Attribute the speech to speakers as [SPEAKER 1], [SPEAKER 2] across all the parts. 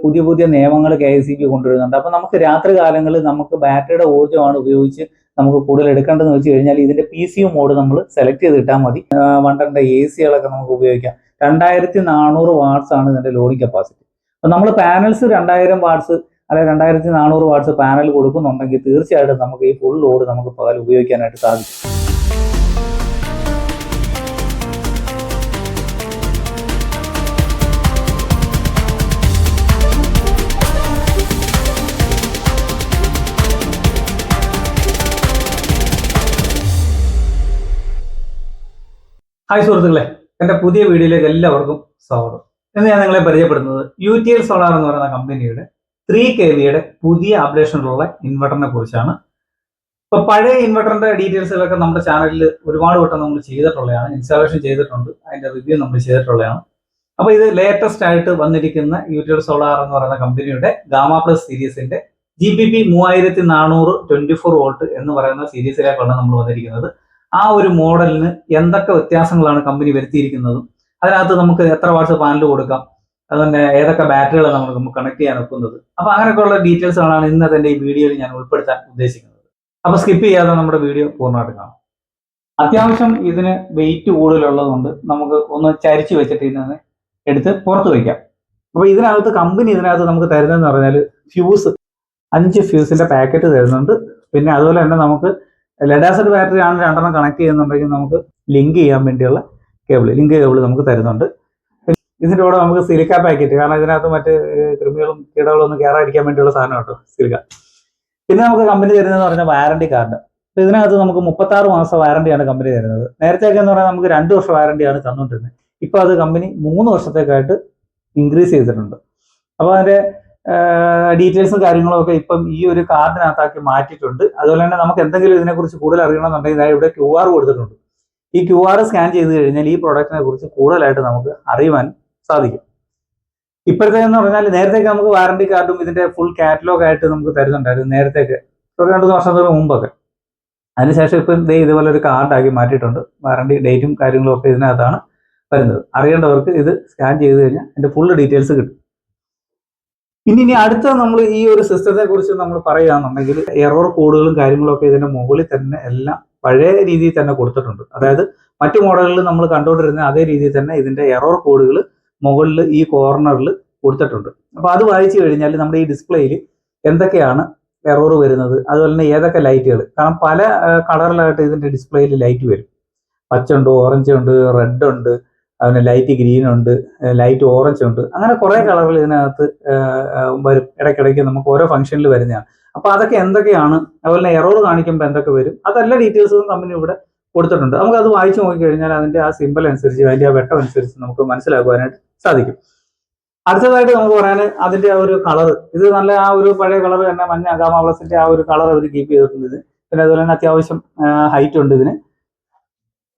[SPEAKER 1] പുതിയ പുതിയ നിയമങ്ങൾ KICB കൊണ്ടുവരുന്നുണ്ട്. അപ്പോൾ നമുക്ക് രാത്രി കാലങ്ങളിൽ നമുക്ക് ബാറ്ററിയുടെ ഊർജ്ജമാണ് ഉപയോഗിച്ച് നമുക്ക് കൂടുതൽ എടുക്കേണ്ടതെന്ന് വെച്ച് കഴിഞ്ഞാൽ ഇതിന്റെ PCU മോഡ് നമ്മൾ സെലക്ട് ചെയ്തിട്ടാൽ മതി. വണ്ടറിന്റെ AC-കളൊക്കെ നമുക്ക് ഉപയോഗിക്കാം. 2400 വാട്ട്സ് ആണ് ഇതിന്റെ ലോഡിംഗ് കപ്പാസിറ്റി. അപ്പോൾ നമ്മൾ പാനൽസ് 2000 വാട്ട്സ് അല്ലെങ്കിൽ 2400 വാട്ട്സ് പാനൽ കൊടുക്കുന്നുണ്ടെങ്കിൽ തീർച്ചയായിട്ടും നമുക്ക് ഈ ഫുൾ ലോഡ് നമുക്ക് പകൽ ഉപയോഗിക്കാനായിട്ട് സാധിക്കും. ഹായ് സുഹൃത്തുക്കളെ, എൻ്റെ പുതിയ വീഡിയോയിലേക്ക് എല്ലാവർക്കും സ്വാഗതം. ഇന്ന് ഞാൻ നിങ്ങളെ പരിചയപ്പെടുന്നത് UTL സോളാർ എന്ന് പറയുന്ന കമ്പനിയുടെ 3 kV പുതിയ അപ്ഡേഷനിലുള്ള ഇൻവെർട്ടറിനെ കുറിച്ചാണ്. ഇപ്പോൾ പഴയ ഇൻവെർട്ടറിന്റെ ഡീറ്റെയിൽസുകളൊക്കെ നമ്മുടെ ചാനലിൽ ഒരുപാട് വട്ടം നമ്മൾ ചെയ്തിട്ടുള്ളതാണ്, ഇൻസ്റ്റാളേഷൻ ചെയ്തിട്ടുണ്ട്, അതിന്റെ റിവ്യൂ നമ്മൾ ചെയ്തിട്ടുള്ളതാണ്. അപ്പോൾ ഇത് ലേറ്റസ്റ്റ് ആയിട്ട് വന്നിരിക്കുന്ന UTL സോളാർ എന്ന് പറയുന്ന കമ്പനിയുടെ ഗാമ പ്ലസ് സീരീസിന്റെ GPP 3400 24 വോൾട്ട് എന്ന് പറയുന്ന സീരീസിലേക്കാണ് നമ്മൾ വന്നിരിക്കുന്നത്. ആ ഒരു മോഡലിന് എന്തൊക്കെ വ്യത്യാസങ്ങളാണ് കമ്പനി വരുത്തിയിരിക്കുന്നതും അതിനകത്ത് നമുക്ക് എത്ര വാട്ട്സ് പാനൽ കൊടുക്കാം, അതുതന്നെ ഏതൊക്കെ ബാറ്ററികൾ നമുക്ക് കണക്ട് ചെയ്യാൻ ഒക്കുന്നത്, അപ്പൊ അങ്ങനെയൊക്കെയുള്ള ഡീറ്റെയിൽസുകളാണ് ഇന്നത്തെ ഈ വീഡിയോയിൽ ഞാൻ ഉൾപ്പെടുത്താൻ ഉദ്ദേശിക്കുന്നത്. അപ്പൊ സ്കിപ്പ് ചെയ്യാതെ നമ്മുടെ വീഡിയോ പൂർണ്ണമായിട്ട് കാണാം. അത്യാവശ്യം ഇതിന് വെയിറ്റ് കൂടുതലുള്ളതുകൊണ്ട് നമുക്ക് ഒന്ന് ചരിച്ചു വെച്ചിട്ട് ഇതിനെ എടുത്ത് പുറത്ത് വയ്ക്കാം. അപ്പൊ കമ്പനി ഇതിനകത്ത് നമുക്ക് തരുന്നതെന്ന് പറഞ്ഞാൽ ഫ്യൂസ് 5 ഫ്യൂസിന്റെ പാക്കറ്റ് തരുന്നുണ്ട്. പിന്നെ അതുപോലെ തന്നെ നമുക്ക് ലെഡ് ആസിഡ് ബാറ്ററി ആണ് 2 കണക്ട് ചെയ്യുന്നുണ്ടെങ്കിൽ നമുക്ക് ലിങ്ക് ചെയ്യാൻ വേണ്ടിയുള്ള ലിങ്ക് കേബിൾ നമുക്ക് തരുന്നുണ്ട്. ഇതിൻ്റെ കൂടെ നമുക്ക് സിലിക്ക പാക്കറ്റ്, കാരണം ഇതിനകത്ത് മറ്റ് കൃമികളും കീടകളും ഒന്നും കയറാതിരിക്കാൻ വേണ്ടിയുള്ള സാധനം കേട്ടോ സിലിക്ക. പിന്നെ നമുക്ക് കമ്പനി തരുന്നതെന്ന് പറഞ്ഞാൽ വാറണ്ടി കാർഡ്. അപ്പോൾ ഇതിനകത്ത് നമുക്ക് 36 മാസം വാറണ്ടിയാണ് കമ്പനി തരുന്നത്. നേരത്തെയൊക്കെ എന്ന് പറഞ്ഞാൽ നമുക്ക് 2 വർഷം വാറണ്ടിയാണ് തന്നുകൊണ്ടിരുന്നത്. ഇപ്പോൾ അത് കമ്പനി 3 വർഷത്തേക്കായിട്ട് ഇൻക്രീസ് ചെയ്തിട്ടുണ്ട്. അപ്പോൾ അതിൻ്റെ ഡീറ്റെയിൽസും കാര്യങ്ങളും ഒക്കെ ഇപ്പം ഈ ഒരു കാർഡിനകത്താക്കി മാറ്റിയിട്ടുണ്ട്. അതുപോലെ തന്നെ നമുക്ക് എന്തെങ്കിലും ഇതിനെക്കുറിച്ച് കൂടുതൽ അറിയണമെന്നുണ്ടെങ്കിൽ ഇവിടെ QR കൊടുത്തിട്ടുണ്ട്. ഈ QR സ്കാൻ ചെയ്ത് കഴിഞ്ഞാൽ ഈ പ്രൊഡക്റ്റിനെ കുറിച്ച് കൂടുതലായിട്ട് നമുക്ക് അറിയുവാൻ സാധിക്കും. ഇപ്പോഴത്തെ എന്ന് പറഞ്ഞാൽ നേരത്തേക്ക് നമുക്ക് വാറണ്ടി കാർഡും ഇതിന്റെ ഫുൾ കാറ്റലോഗ് ആയിട്ട് നമുക്ക് തരുന്നുണ്ടായിരുന്നു നേരത്തേക്ക്, 2 വർഷത്തിന് മുമ്പൊക്കെ. അതിനുശേഷം ഇപ്പം ഇതുപോലെ ഒരു കാർഡാക്കി മാറ്റിയിട്ടുണ്ട്. വാറണ്ടി ഡേറ്റും കാര്യങ്ങളും ഒക്കെ ഇതിനകത്താണ് വരുന്നത്. അറിയേണ്ടവർക്ക് ഇത് സ്കാൻ ചെയ്ത് കഴിഞ്ഞാൽ അതിന്റെ ഫുൾ ഡീറ്റെയിൽസ് കിട്ടും. ഇനി അടുത്ത നമ്മൾ ഈ ഒരു സിസ്റ്റത്തെ കുറിച്ച് നമ്മൾ പറയുകയാണെന്നുണ്ടെങ്കിൽ എറർ കോഡുകളും കാര്യങ്ങളും ഒക്കെ ഇതിന്റെ മുകളിൽ തന്നെ എല്ലാം പഴയ രീതിയിൽ തന്നെ കൊടുത്തിട്ടുണ്ട്. അതായത് മറ്റു മോഡലുകളിൽ നമ്മൾ കണ്ടുകൊണ്ടിരുന്ന അതേ രീതിയിൽ തന്നെ ഇതിന്റെ എറർ കോഡുകൾ മുകളിൽ ഈ കോർണറിൽ കൊടുത്തിട്ടുണ്ട്. അപ്പോൾ അത് വായിച്ചു കഴിഞ്ഞാൽ നമ്മുടെ ഈ ഡിസ്പ്ലേയിൽ എന്തൊക്കെയാണ് എറർ വരുന്നത്, അതുപോലെ തന്നെ ഏതൊക്കെ ലൈറ്റുകൾ, കാരണം പല കളറിലായിട്ട് ഇതിന്റെ ഡിസ്പ്ലേയിൽ ലൈറ്റ് വരും. പച്ച ഉണ്ട്, ഓറഞ്ച് ഉണ്ട്, റെഡ് ഉണ്ട്, അതിന് ലൈറ്റ് ഗ്രീൻ ഉണ്ട്, ലൈറ്റ് ഓറഞ്ച് ഉണ്ട്, അങ്ങനെ കുറെ കളറുകൾ ഇതിനകത്ത് വരും. ഇടയ്ക്കിടയ്ക്ക് നമുക്ക് ഓരോ ഫംഗ്ഷനിൽ വരുന്നതാണ്. അപ്പൊ അതൊക്കെ എന്തൊക്കെയാണ്, അതുപോലെ തന്നെ എറർ കാണിക്കുമ്പോൾ എന്തൊക്കെ വരും, അതെല്ലാ ഡീറ്റെയിൽസും കമ്പനി ഇവിടെ കൊടുത്തിട്ടുണ്ട്. നമുക്ക് അത് വായിച്ചു നോക്കിക്കഴിഞ്ഞാൽ അതിന്റെ ആ സിമ്പിൾ അനുസരിച്ച്, അതിന്റെ ആ വെട്ടം അനുസരിച്ച് നമുക്ക് മനസ്സിലാക്കുവാനായിട്ട് സാധിക്കും. അടുത്തതായിട്ട് നമുക്ക് പറയാൻ അതിന്റെ ആ ഒരു കളർ, ഇത് നല്ല ആ ഒരു പഴയ കളർ തന്നെ, മഞ്ഞ ഗാമ പ്ലസിന്റെ ആ ഒരു കളർ അവർ കീപ്പ് ചെയ്തിട്ടുണ്ട്. പിന്നെ അതുപോലെ തന്നെ അത്യാവശ്യം ഹൈറ്റ് ഉണ്ട് ഇതിന്.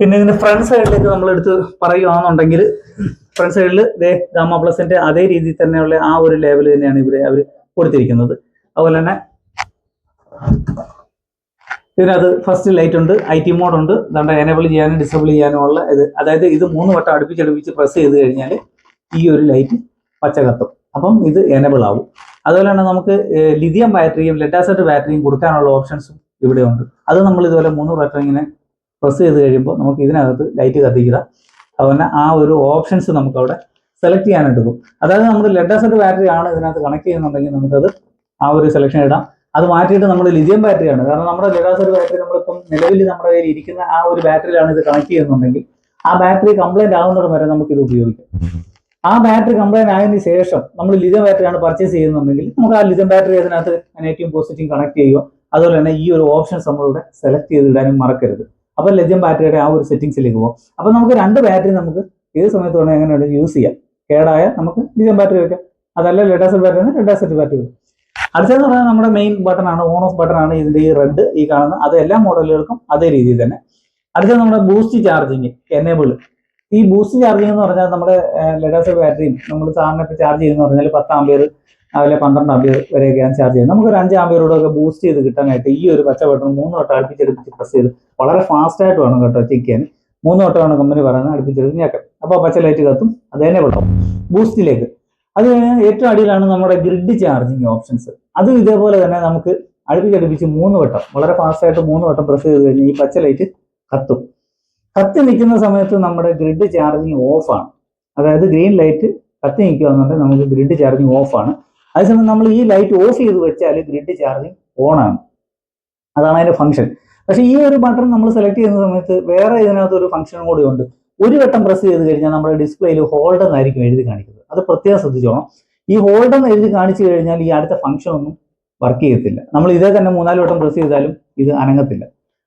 [SPEAKER 1] പിന്നെ ഇതിന്റെ ഫ്രണ്ട് സൈഡിലേക്ക് നമ്മൾ എടുത്ത് പറയുകയാണെന്നുണ്ടെങ്കിൽ ഫ്രണ്ട് സൈഡിൽ ഗാമ പ്ലസിന്റെ അതേ രീതിയിൽ തന്നെയുള്ള ആ ഒരു ലെവൽ തന്നെയാണ് ഇവിടെ അവർ കൊടുത്തിരിക്കുന്നത്. അതുപോലെ തന്നെ ഇതിനകത്ത് ഫസ്റ്റ് ലൈറ്റ് ഉണ്ട്, IT മോഡ് ഉണ്ട്, ദാണ്ട എനേബിൾ ചെയ്യാനും ഡിസേബിൾ ചെയ്യാനും ഉള്ള ഇത്. അതായത് ഇത് 3 വട്ടം അടുപ്പിച്ച് പ്രസ് ചെയ്ത് കഴിഞ്ഞാൽ ഈ ഒരു ലൈറ്റ് പച്ച കത്തും. അപ്പം ഇത് എനേബിൾ ആവും. അതുപോലെ തന്നെ നമുക്ക് ലിഥിയം ബാറ്ററിയും ലെഡ് ആസിഡ് ബാറ്ററിയും കൊടുക്കാനുള്ള ഓപ്ഷൻസും ഇവിടെ ഉണ്ട്. അത് നമ്മൾ ഇതുപോലെ 3 വട്ടം ഇങ്ങനെ പ്രസ് ചെയ്ത് കഴിയുമ്പോൾ നമുക്ക് ഇതിനകത്ത് ലൈറ്റ് കത്തിക്കുക. അതുപോലെ ആ ഒരു ഓപ്ഷൻസ് നമുക്ക് അവിടെ സെലക്ട് ചെയ്യാനെടുക്കും. അതായത് നമുക്ക് ലെഡ് ആസിഡ് ബാറ്ററി ആണ് ഇതിനകത്ത് കണക്ട് ചെയ്യുന്നുണ്ടെങ്കിൽ നമുക്കത് ആ ഒരു സെലക്ഷൻ ഇടാം. അത് മാറ്റിയിട്ട് നമ്മൾ ലിഥിയം ബാറ്ററിയാണ്, കാരണം നമ്മുടെ ലെഡ് ആസിഡ് ബാറ്ററി നമ്മളിപ്പം നിലവിൽ നമ്മുടെ കയ്യിൽ ഇരിക്കുന്ന ആ ഒരു ബാറ്ററിയിലാണ് ഇത് കണക്ട് ചെയ്യുന്നുണ്ടെങ്കിൽ ആ ബാറ്ററി കംപ്ലൈന്റ് ആകുന്നത് വരെ നമുക്ക് ഇത് ഉപയോഗിക്കാം. ആ ബാറ്ററി കംപ്ലൈന്റ് ആയതിനു ശേഷം നമ്മൾ ലിഥിയം ബാറ്ററിയാണ് പർച്ചേസ് ചെയ്യുന്നുണ്ടെങ്കിൽ നമുക്ക് ആ ലിഥിയം ബാറ്ററി അതിനകത്ത് നെഗറ്റീവും പോസിറ്റീവും കണക്ട് ചെയ്യുക. അതുപോലെ തന്നെ ഈ ഒരു ഓപ്ഷൻസ് നമ്മളിവിടെ സെലക്ട് ചെയ്തിടാനും മറക്കരുത്. അപ്പോൾ ലിഥിയം ബാറ്ററിയുടെ ആ ഒരു സെറ്റിംഗ്സിലേക്ക് പോകും. അപ്പോൾ നമുക്ക് 2 ബാറ്ററി നമുക്ക് ഏത് സമയത്ത് വേണമെങ്കിൽ എങ്ങനെയാണ് യൂസ് ചെയ്യാം. കേടായ നമുക്ക് ലിഥിയം ബാറ്ററി വെക്കാം, അതല്ല ലെഡ് ആസിഡ് ബാറ്ററി ആണ് ലെഡ് ആസിഡ് ബാറ്ററി വെക്കാം. അടുത്തതെന്ന് പറഞ്ഞാൽ നമ്മുടെ മെയിൻ ബട്ടൺ ആണ്, ഓൺ ഓഫ് ബട്ടൺ ആണ് ഇതിന്റെ ഈ റെഡ് ഈ കാണുന്ന. അത് എല്ലാ മോഡലുകൾക്കും അതേ രീതിയിൽ തന്നെ. അടുത്തത് നമ്മുടെ ബൂസ്റ്റ് ചാർജിങ് എനേബിൾ. ഈ ബൂസ്റ്റ് ചാർജിങ് എന്ന് പറഞ്ഞാൽ നമ്മുടെ ലെഡ് ആസിഡ് ബാറ്ററിയും നമ്മൾ സാറിനെ ഇപ്പോൾ ചാർജ് ചെയ്യുന്ന പറഞ്ഞാൽ 10 ആംപിയർ അതുപോലെ 12 ആംപിയർ വരെയൊക്കെയാണ് ചാർജ് ചെയ്യുന്നത്. നമുക്കൊരു 5 ആംപിയറോടൊക്കെ ബൂസ്റ്റ് ചെയ്ത് കിട്ടാനായിട്ട് ഈ ഒരു പച്ച ബട്ടൺ 3 വട്ടം അടുപ്പിച്ചെടുപ്പിച്ച് പ്രസ് ചെയ്ത് വളരെ ഫാസ്റ്റ് ആയിട്ട് വേണം കേട്ടോ ചെക്ക് ചെയ്യാൻ. 3 വട്ടമാണ് കമ്പനി പറയുന്നത് അടുപ്പിച്ചെടുത്ത് ഞെക്കാം. അപ്പോൾ പച്ച ലൈറ്റ് കത്തും, അത് എനേബിൾ ആവും ബൂസ്റ്റിലേക്ക്. അത് കഴിഞ്ഞാൽ ഏറ്റവും അടിയിലാണ് നമ്മുടെ ഗ്രിഡ് ചാർജിങ് ഓപ്ഷൻസ്. അതും ഇതേപോലെ തന്നെ നമുക്ക് അടുപ്പിച്ചടുപ്പിച്ച് 3 വട്ടം വളരെ ഫാസ്റ്റായിട്ട് 3 വട്ടം പ്രസ് ചെയ്ത് കഴിഞ്ഞാൽ ഈ പച്ച ലൈറ്റ് കത്തും. കത്തി നിൽക്കുന്ന സമയത്ത് നമ്മുടെ ഗ്രിഡ് ചാർജിങ് ഓഫാണ്. അതായത് ഗ്രീൻ ലൈറ്റ് കത്തി നിൽക്കുകയെന്നുണ്ടെങ്കിൽ നമുക്ക് ഗ്രിഡ് ചാർജിങ് ഓഫാണ്. അതേസമയം നമ്മൾ ഈ ലൈറ്റ് ഓഫ് ചെയ്ത് വെച്ചാൽ ഗ്രിഡ് ചാർജിങ് ഓണാണ്. അതാണ് അതിന്റെ ഫംഗ്ഷൻ. പക്ഷേ ഈ ഒരു ബട്ടൺ നമ്മൾ സെലക്ട് ചെയ്യുന്ന സമയത്ത് വേറെ ഇതിനകത്ത് ഒരു ഫംഗ്ഷൻ കൂടി ഉണ്ട്. ഒരു വട്ടം പ്രസ് ചെയ്ത് കഴിഞ്ഞാൽ നമ്മുടെ ഡിസ്പ്ലേയിൽ ഹോൾഡ് എന്നായിരിക്കും എഴുതി കാണിക്കുന്നത്. അത് പ്രത്യേകം ശ്രദ്ധിച്ചോണം. ഈ ഹോൾഡ് എന്ന് എഴുതി കാണിച്ചു കഴിഞ്ഞാൽ ഈ അടുത്ത ഫംഗ്ഷൻ ഒന്നും വർക്ക് ചെയ്യത്തില്ല. നമ്മൾ ഇതേ തന്നെ 3-4 വട്ടം പ്രസ് ചെയ്താലും ഇത് അനങ്ങത്തില്ല.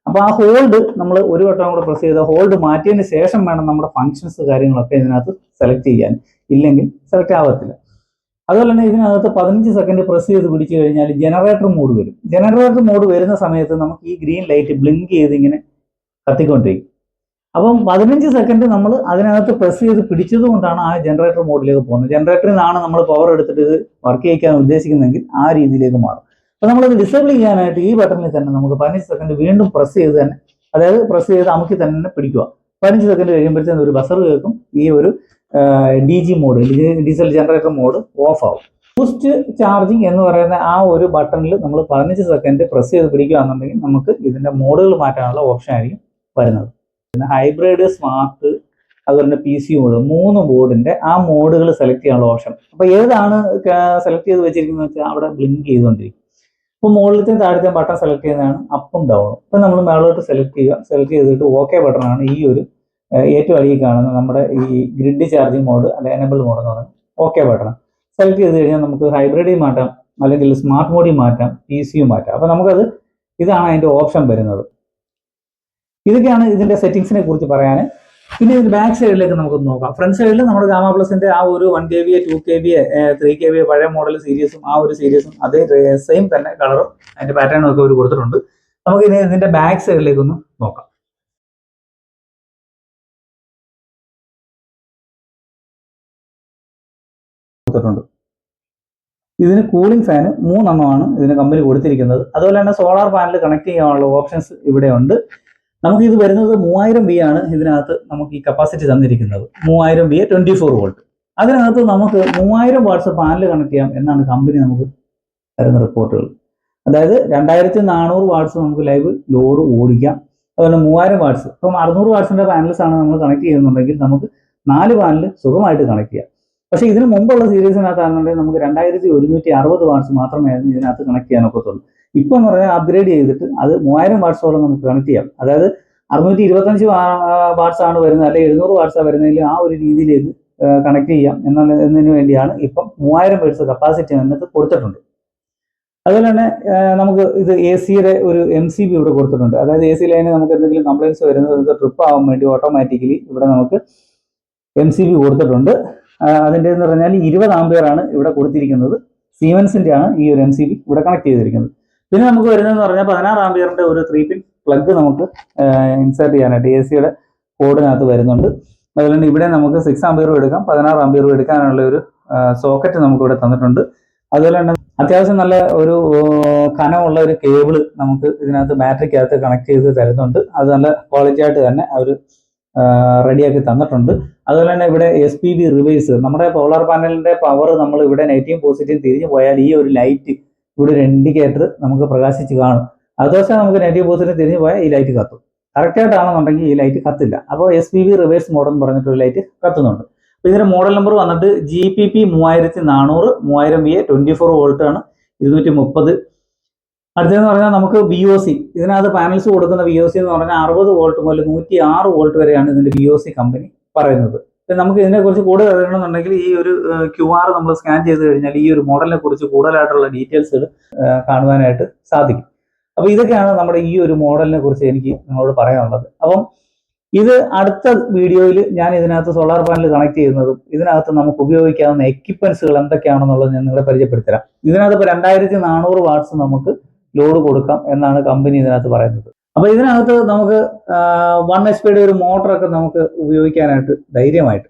[SPEAKER 1] അപ്പൊ ആ ഹോൾഡ് നമ്മൾ ഒരു വട്ടം കൂടെ പ്രസ് ചെയ്താൽ ഹോൾഡ് മാറ്റിയതിന് ശേഷം വേണം നമ്മുടെ ഫംഗ്ഷൻസ് കാര്യങ്ങളൊക്കെ ഇതിനകത്ത് സെലക്ട് ചെയ്യാൻ. ഇല്ലെങ്കിൽ സെലക്ട് ആവത്തില്ല. അതുപോലെ തന്നെ ഇതിനകത്ത് 15 സെക്കൻഡ് പ്രസ് ചെയ്ത് പിടിച്ചു കഴിഞ്ഞാൽ ജനറേറ്റർ മോഡ് വരും. ജനറേറ്റർ മോഡ് വരുന്ന സമയത്ത് നമുക്ക് ഈ ഗ്രീൻ ലൈറ്റ് ബ്ലിങ്ക് ചെയ്ത് ഇങ്ങനെ കത്തിക്കൊണ്ടിരിക്കും. അപ്പം 15 സെക്കൻഡ് നമ്മൾ അതിനകത്ത് പ്രസ് ചെയ്ത് പിടിച്ചത് കൊണ്ടാണ് ആ ജനറേറ്റർ മോഡിലേക്ക് പോകുന്നത്. ജനറേറ്ററിൽ നിന്നാണ് നമ്മൾ പവർ എടുത്തിട്ട് ഇത് വർക്ക് ചെയ്യിക്കാൻ ഉദ്ദേശിക്കുന്നതെങ്കിൽ ആ രീതിയിലേക്ക് മാറും. അപ്പോൾ നമ്മളത് ഡിസേബിൾ ചെയ്യാനായിട്ട് ഈ ബട്ടണിൽ തന്നെ നമുക്ക് 15 സെക്കൻഡ് വീണ്ടും പ്രസ് ചെയ്ത് തന്നെ, അതായത് പ്രസ് ചെയ്ത് അമുക്കി തന്നെ പിടിക്കുക. 15 സെക്കൻഡ് കഴിയുമ്പോഴത്തേക്കും ഒരു ബസർ കേൾക്കും. ഈ ഒരു DG mode, diesel generator mode off ആവും. ബൂസ്റ്റ് ചാർജിങ് എന്ന് പറയുന്ന ആ ഒരു ബട്ടണിൽ നമ്മൾ 15 സെക്കൻഡ് പ്രസ് ചെയ്ത് പിടിക്കുകയാണെന്നുണ്ടെങ്കിൽ നമുക്ക് ഇതിന്റെ മോഡുകൾ മാറ്റാനുള്ള ഓപ്ഷൻ ആയിരിക്കും വരുന്നത്. പിന്നെ ഹൈബ്രിഡ്, സ്മാർട്ട്, അതുപോലെ തന്നെ PC മോഡ്, 3 ബോർഡിന്റെ ആ മോഡുകൾ സെലക്ട് ചെയ്യാനുള്ള ഓപ്ഷൻ. അപ്പൊ ഏതാണ് സെലക്ട് ചെയ്ത് വെച്ചിരിക്കുന്നത് വെച്ചാൽ അവിടെ ബ്ലിങ്ക് ചെയ്തുകൊണ്ടിരിക്കും. അപ്പോൾ മുകളിലത്തെ താഴത്തെ ബട്ടൺ സെലക്ട് ചെയ്യുന്നതാണ് അപ്പും ഡൗണും. ഇപ്പം നമ്മൾ മേളോട്ട് സെലക്ട് ചെയ്യുക. സെലക്ട് ചെയ്തിട്ട് ഓക്കെ ബട്ടണാണ് ഈ ഒരു ഏറ്റവും അടിയിൽ കാണുന്ന നമ്മുടെ ഈ ഗ്രിഡ് ചാർജിങ് മോഡ് അല്ലെ എനബിൾ മോഡ് എന്ന് പറയുന്നത് ഓക്കെ ബട്ടൺ സെലക്ട് ചെയ്ത് കഴിഞ്ഞാൽ നമുക്ക് ഹൈബ്രിഡിൽ മാറ്റാം, അല്ലെങ്കിൽ സ്മാർട്ട് മോഡിൽ മാറ്റാം, PCയും മാറ്റാം. അപ്പോൾ നമുക്കത് ഇതാണ് അതിന്റെ ഓപ്ഷൻ വരുന്നത്. ഇതൊക്കെയാണ് ഇതിന്റെ സെറ്റിംഗ്സിനെ കുറിച്ച് പറയാൻ. പിന്നെ ഇതിന്റെ ബാക്ക് സൈഡിലേക്ക് നമുക്ക് നോക്കാം. ഫ്രണ്ട് സൈഡിൽ നമ്മുടെ ഗാമ പ്ലസിന്റെ ആ ഒരു 1 KB, 2 KB, 3 KB പഴയ മോഡൽ സീരീസും ആ ഒരു സീരീസും അതേ സെയിം തന്നെ കളറും അതിന്റെ പാറ്റേണും ഒക്കെ അവർ കൊടുത്തിട്ടുണ്ട്. നമുക്ക് ഇനി ഇതിന്റെ ബാക്ക് സൈഡിലേക്ക് ഒന്ന് നോക്കാം. ഇതിന് കൂളിംഗ് ഫാന് 3 എണ്ണമാണ് ഇതിന് കമ്പനി കൊടുത്തിരിക്കുന്നത്. അതുപോലെ തന്നെ സോളാർ പാനൽ കണക്ട് ചെയ്യാനുള്ള ഓപ്ഷൻസ് ഇവിടെ ഉണ്ട്. നമുക്ക് ഇത് വരുന്നത് 3000 V ആണ്. ഇതിനകത്ത് നമുക്ക് ഈ കപ്പാസിറ്റി തന്നിരിക്കുന്നത് 3000 V 24 വോൾട്ട്. അതിനകത്ത് നമുക്ക് 3000 വാട്ട്സ് പാനൽ കണക്ട് ചെയ്യാം എന്നാണ് കമ്പനി നമുക്ക് തരുന്ന റിപ്പോർട്ടുകൾ. അതായത് 2400 വാട്ട്സ് നമുക്ക് ലൈവ് ലോഡ് ഓടിക്കാം. അതുപോലെ 3000 വാട്ട്സ്, ഇപ്പം 600 വാട്ട്സിന്റെ പാനൽസ് ആണ് നമ്മൾ കണക്ട് ചെയ്യുന്നുണ്ടെങ്കിൽ നമുക്ക് 4 പാനൽ സുഖമായിട്ട് കണക്ട് ചെയ്യാം. പക്ഷേ ഇതിന് മുമ്പുള്ള സീരീസിനകത്താണെന്നുണ്ടെങ്കിൽ നമുക്ക് 2160 വാട്ട്സ് മാത്രമേ ഇതിനകത്ത് കണക്ട് ചെയ്യാൻ ഒക്കത്തുള്ളൂ. ഇപ്പൊ എന്ന് പറഞ്ഞാൽ അപ്ഗ്രേഡ് ചെയ്തിട്ട് അത് 3000 വാട്ട്സോളം നമുക്ക് കണക്ട് ചെയ്യാം. അതായത് 625 വാട്ട്സ് ആണ് വരുന്നത്, അല്ലെങ്കിൽ 700 വാട്ട്സാണ് വരുന്നതിൽ ആ ഒരു രീതിയിലേക്ക് കണക്ട് ചെയ്യാം എന്നതിന് വേണ്ടിയാണ് ഇപ്പം 3000 വാട്ട്സ് കപ്പാസിറ്റി അതിനകത്ത് കൊടുത്തിട്ടുണ്ട്. അതുപോലെ തന്നെ നമുക്ക് ഇത് AC-യുടെ ഒരു MCB ഇവിടെ കൊടുത്തിട്ടുണ്ട്. അതായത് AC ലൈന് നമുക്ക് എന്തെങ്കിലും കംപ്ലൈൻസ് വരുന്നത് ട്രിപ്പ് ആവാൻ വേണ്ടി ഓട്ടോമാറ്റിക്കലി ഇവിടെ നമുക്ക് MCB കൊടുത്തിട്ടുണ്ട്. അതിൻ്റെ എന്ന് പറഞ്ഞാൽ 20 ആംപിയർ ആണ് ഇവിടെ കൊടുത്തിരിക്കുന്നത്. സീമെൻസിന്റെ ആണ് ഈ ഒരു MCB ഇവിടെ കണക്ട് ചെയ്തിരിക്കുന്നത്. പിന്നെ നമുക്ക് വരുന്നതെന്ന് പറഞ്ഞാൽ 16 ആംപിയറിന്റെ ഒരു 3 പിൻ പ്ലഗ് നമുക്ക് ഇൻസേർട്ട് ചെയ്യാനായിട്ട് AC-യുടെ കോഡിനകത്ത് വരുന്നുണ്ട്. അതുപോലെ തന്നെ ഇവിടെ നമുക്ക് 6 ആംപിയറും എടുക്കാം, 16 ആംപിയറും എടുക്കാനുള്ള ഒരു സോക്കറ്റ് നമുക്ക് ഇവിടെ തന്നിട്ടുണ്ട്. അതുപോലെ തന്നെ അത്യാവശ്യം നല്ല ഒരു കനമുള്ള ഒരു കേബിള് നമുക്ക് ഇതിനകത്ത് ബാറ്ററിക്കകത്ത് കണക്ട് ചെയ്ത് തരുന്നുണ്ട്. അത് നല്ല ക്വാളിറ്റി ആയിട്ട് തന്നെ അവർ റെഡിയാക്കി തന്നിട്ടുണ്ട്. അതുപോലെ തന്നെ ഇവിടെ SPB റിവേഴ്സ്, നമ്മുടെ സോളാർ പാനലിന്റെ പവർ നമ്മൾ ഇവിടെ നെഗറ്റീവ് പോസിറ്റീവ് തിരിഞ്ഞു പോയാൽ ഈ ഒരു ലൈറ്റ് ഇവിടെ ഒരു ഇൻഡിക്കേറ്റർ നമുക്ക് പ്രകാശിച്ച് കാണും. അതുവശം നമുക്ക് നെഗറ്റീവ് പോസിറ്റീവ് തിരിഞ്ഞു പോയാൽ ഈ ലൈറ്റ് കത്തും. കറക്റ്റ് ആയിട്ടാണെന്നുണ്ടെങ്കിൽ ഈ ലൈറ്റ് കത്തില്ല. അപ്പോൾ SPB റിവേഴ്സ് മോഡ് എന്ന് പറഞ്ഞിട്ടൊരു ലൈറ്റ് കത്തുന്നുണ്ട്. അപ്പോൾ ഇതിന്റെ മോഡൽ നമ്പർ വന്നിട്ട് GPP 3400, 3000 VA 24 വോൾട്ട് ആണ്, 230. അടുത്തതെന്ന് പറഞ്ഞാൽ നമുക്ക് VOC, ഇതിനകത്ത് പാനൽസ് കൊടുക്കുന്ന VOC എന്ന് പറഞ്ഞാൽ 60 വോൾട്ട് മുതൽ 106 വോൾട്ട് വരെയാണ് ഇതിന്റെ VOC കമ്പനി പറയുന്നത്. നമുക്ക് ഇതിനെക്കുറിച്ച് കൂടുതൽ അറിയണമെന്നുണ്ടെങ്കിൽ ഈ ഒരു QR നമ്മൾ സ്കാൻ ചെയ്ത് കഴിഞ്ഞാൽ ഈ ഒരു മോഡലിനെ കുറിച്ച് കൂടുതലായിട്ടുള്ള ഡീറ്റെയിൽസ് കാണുവാനായിട്ട് സാധിക്കും. അപ്പോൾ ഇതൊക്കെയാണ് നമ്മുടെ ഈ ഒരു മോഡലിനെ കുറിച്ച് എനിക്ക് നിങ്ങളോട് പറയാനുള്ളത്. അപ്പം ഇത് അടുത്ത വീഡിയോയിൽ ഞാൻ ഇതിനകത്ത് സോളാർ പാനൽ കണക്ട് ചെയ്യുന്നതും ഇതിനകത്ത് നമുക്ക് ഉപയോഗിക്കാവുന്ന എക്യുപ്മെന്റ്സുകൾ എന്തൊക്കെയാണെന്നുള്ളത് ഞാൻ നിങ്ങളെ പരിചയപ്പെടുത്തരാം. ഇതിനകത്ത് ഇപ്പോൾ 2400 വാട്ട്സ് നമുക്ക് ലോഡ് കൊടുക്കാം എന്നാണ് കമ്പനി ഇതിനകത്ത് പറയുന്നത്. അപ്പൊ ഇതിനകത്ത് നമുക്ക് 1 HP ഒരു മോട്ടറൊക്കെ നമുക്ക് ഉപയോഗിക്കാനായിട്ട് ധൈര്യമായിട്ട്,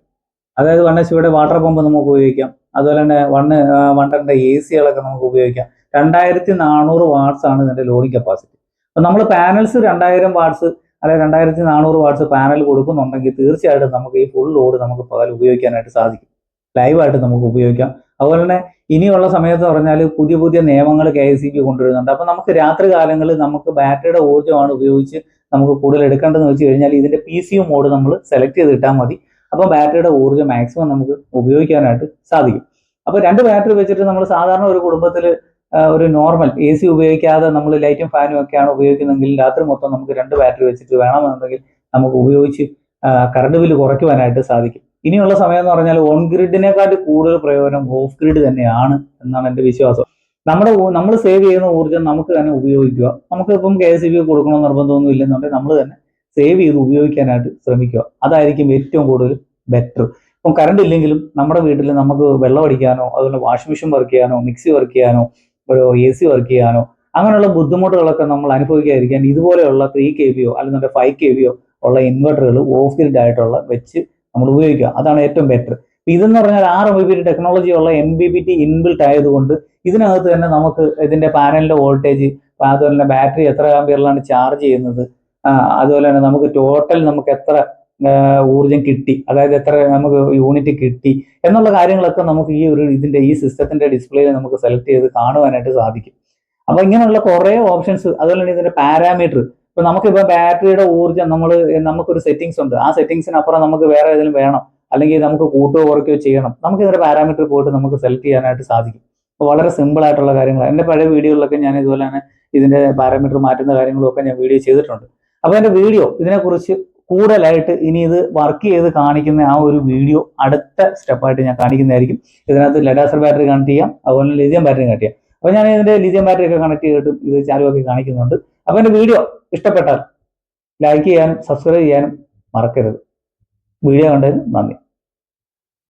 [SPEAKER 1] അതായത് 1 HP വാട്ടർ പമ്പ് നമുക്ക് ഉപയോഗിക്കാം. അതുപോലെ തന്നെ 1 ton AC-കളൊക്കെ നമുക്ക് ഉപയോഗിക്കാം. 2400 വാട്ട്സ് ആണ് ഇതിന്റെ ലോഡിംഗ് കപ്പാസിറ്റി. അപ്പൊ നമ്മൾ പാനൽസ് 2000 വാട്ട്സ് അല്ലെങ്കിൽ 2400 വാട്ട്സ് പാനൽ കൊടുക്കുന്നുണ്ടെങ്കിൽ തീർച്ചയായിട്ടും നമുക്ക് ഈ ഫുൾ ലോഡ് നമുക്ക് പകൽ ഉപയോഗിക്കാനായിട്ട് സാധിക്കും. ലൈവായിട്ട് നമുക്ക് ഉപയോഗിക്കാം. അതുപോലെ തന്നെ ഇനിയുള്ള സമയത്ത് പറഞ്ഞാൽ പുതിയ പുതിയ നിയമങ്ങൾ KICB കൊണ്ടുവരുന്നുണ്ട്. അപ്പം നമുക്ക് രാത്രി കാലങ്ങളിൽ നമുക്ക് ബാറ്ററിയുടെ ഊർജ്ജമാണ് ഉപയോഗിച്ച് നമുക്ക് കൂടുതൽ എടുക്കേണ്ടതെന്ന് വെച്ച് കഴിഞ്ഞാൽ ഇതിന്റെ PCU മോഡ് നമ്മൾ സെലക്ട് ചെയ്ത് ഇട്ടാൽ മതി. അപ്പോൾ ബാറ്ററിയുടെ ഊർജ്ജം മാക്സിമം നമുക്ക് ഉപയോഗിക്കാനായിട്ട് സാധിക്കും. അപ്പോൾ 2 ബാറ്ററി വെച്ചിട്ട് നമ്മൾ സാധാരണ ഒരു കുടുംബത്തിൽ ഒരു നോർമൽ AC ഉപയോഗിക്കാതെ നമ്മൾ ലൈറ്റും ഫാനും ഒക്കെയാണ് ഉപയോഗിക്കുന്നതെങ്കിൽ രാത്രി മൊത്തം നമുക്ക് 2 ബാറ്ററി വെച്ചിട്ട് വേണമെന്നുണ്ടെങ്കിൽ നമുക്ക് ഉപയോഗിച്ച് കറണ്ട് ബില്ല് കുറയ്ക്കുവാനായിട്ട് സാധിക്കും. ഇനിയുള്ള സമയം എന്ന് പറഞ്ഞാൽ ഓൺ ഗ്രിഡിനെക്കാട്ടി കൂടുതൽ പ്രയോജനം ഓഫ് ഗ്രിഡ് തന്നെയാണ് എന്നാണ് എൻ്റെ വിശ്വാസം. നമ്മൾ സേവ് ചെയ്യുന്ന ഊർജ്ജം നമുക്ക് തന്നെ ഉപയോഗിക്കുക. നമുക്ക് ഇപ്പം KICB കൊടുക്കണമെന്ന് നിർബന്ധമൊന്നും ഇല്ലെന്നുണ്ടെങ്കിൽ നമ്മൾ തന്നെ സേവ് ചെയ്ത് ഉപയോഗിക്കാനായിട്ട് ശ്രമിക്കുക. അതായിരിക്കും ഏറ്റവും കൂടുതൽ ബെറ്റർ. ഇപ്പം കറണ്ട് ഇല്ലെങ്കിലും നമ്മുടെ വീട്ടിൽ നമുക്ക് വെള്ളം അടിക്കാനോ അതുപോലെ വാഷിംഗ് മെഷീൻ വർക്ക് ചെയ്യാനോ മിക്സി വർക്ക് ചെയ്യാനോ ഒരു AC വർക്ക് ചെയ്യാനോ അങ്ങനെയുള്ള ബുദ്ധിമുട്ടുകളൊക്കെ നമ്മൾ അനുഭവിക്കാതിരിക്കാൻ ഇതുപോലെയുള്ള 3 kVയോ അല്ലെങ്കിൽ 5 kVയോ ഉള്ള ഇൻവെർട്ടറുകൾ ഓഫ് ഗ്രിഡ് ആയിട്ടുള്ള വെച്ച് നമ്മൾ ഉപയോഗിക്കുക. അതാണ് ഏറ്റവും ബെറ്റർ. ഇതെന്ന് പറഞ്ഞാൽ 6 MPPT ടെക്നോളജി ഉള്ള MPPT ഇൻബിൽട്ട് ആയതുകൊണ്ട് ഇതിനകത്ത് തന്നെ നമുക്ക് ഇതിന്റെ പാനലിന്റെ വോൾട്ടേജ്, അതുപോലെ തന്നെ ബാറ്ററി എത്ര ആംപിയറിലാണ് ചാർജ് ചെയ്യുന്നത്, അതുപോലെ തന്നെ നമുക്ക് ടോട്ടൽ നമുക്ക് എത്ര ഊർജ്ജം കിട്ടി, അതായത് എത്ര നമുക്ക് യൂണിറ്റ് കിട്ടി എന്നുള്ള കാര്യങ്ങളൊക്കെ നമുക്ക് ഈ സിസ്റ്റത്തിന്റെ ഡിസ്പ്ലേയിൽ നമുക്ക് സെലക്ട് ചെയ്ത് കാണുവാനായിട്ട് സാധിക്കും. അപ്പൊ ഇങ്ങനെയുള്ള കുറെ ഓപ്ഷൻസ്, അതുപോലെ തന്നെ ഇതിന്റെ പാരാമീറ്റർ, ഇപ്പൊ നമുക്കിപ്പോ ബാറ്ററിയുടെ ഊർജ്ജം നമുക്കൊരു സെറ്റിംഗ്സ് ഉണ്ട്. ആ സെറ്റിംഗ്സിനപ്പുറം നമുക്ക് വേറെ ഏതെങ്കിലും വേണം, അല്ലെങ്കിൽ നമുക്ക് കൂട്ടുകയോ കുറയ്ക്കുകയോ ചെയ്യണം, നമുക്ക് ഇതിന്റെ പാരാമീറ്റർ പോയിട്ട് നമുക്ക് സെലക്ട് ചെയ്യാനായിട്ട് സാധിക്കും. അപ്പോൾ വളരെ സിമ്പിൾ ആയിട്ടുള്ള കാര്യങ്ങൾ എന്റെ പഴയ വീഡിയോകളിലൊക്കെ ഞാൻ ഇതുപോലെ തന്നെ ഇതിന്റെ പാരാമീറ്റർ മാറ്റുന്ന കാര്യങ്ങളും ഒക്കെ ഞാൻ വീഡിയോ ചെയ്തിട്ടുണ്ട്. അപ്പോൾ എന്റെ വീഡിയോ ഇതിനെക്കുറിച്ച് കൂടുതലായിട്ട് ഇനി ഇത് വർക്ക് ചെയ്ത് കാണിക്കുന്ന ആ ഒരു വീഡിയോ അടുത്ത സ്റ്റെപ്പായിട്ട് ഞാൻ കാണിക്കുന്നതായിരിക്കും. ഇതിനകത്ത് ലെഡ് ആസിഡ് ബാറ്ററി കണക്ട് ചെയ്യാം, അതുപോലെ ലിഥിയം ബാറ്ററി കണക്ട് ചെയ്യാം. അപ്പോൾ ഞാൻ ഇതിന്റെ ലിഥിയം ബാറ്ററി ഒക്കെ കണക്ട് ചെയ്തിട്ടും ഇത് ചാലുമൊക്കെ കാണിക്കുന്നുണ്ട്. അപ്പോൾ എന്റെ വീഡിയോ ഇഷ്ടപ്പെട്ടാൽ ലൈക്ക് ചെയ്യാനും സബ്സ്ക്രൈബ് ചെയ്യാനും മറക്കരുത്. വീഡിയോ കണ്ടതിന് നന്ദി.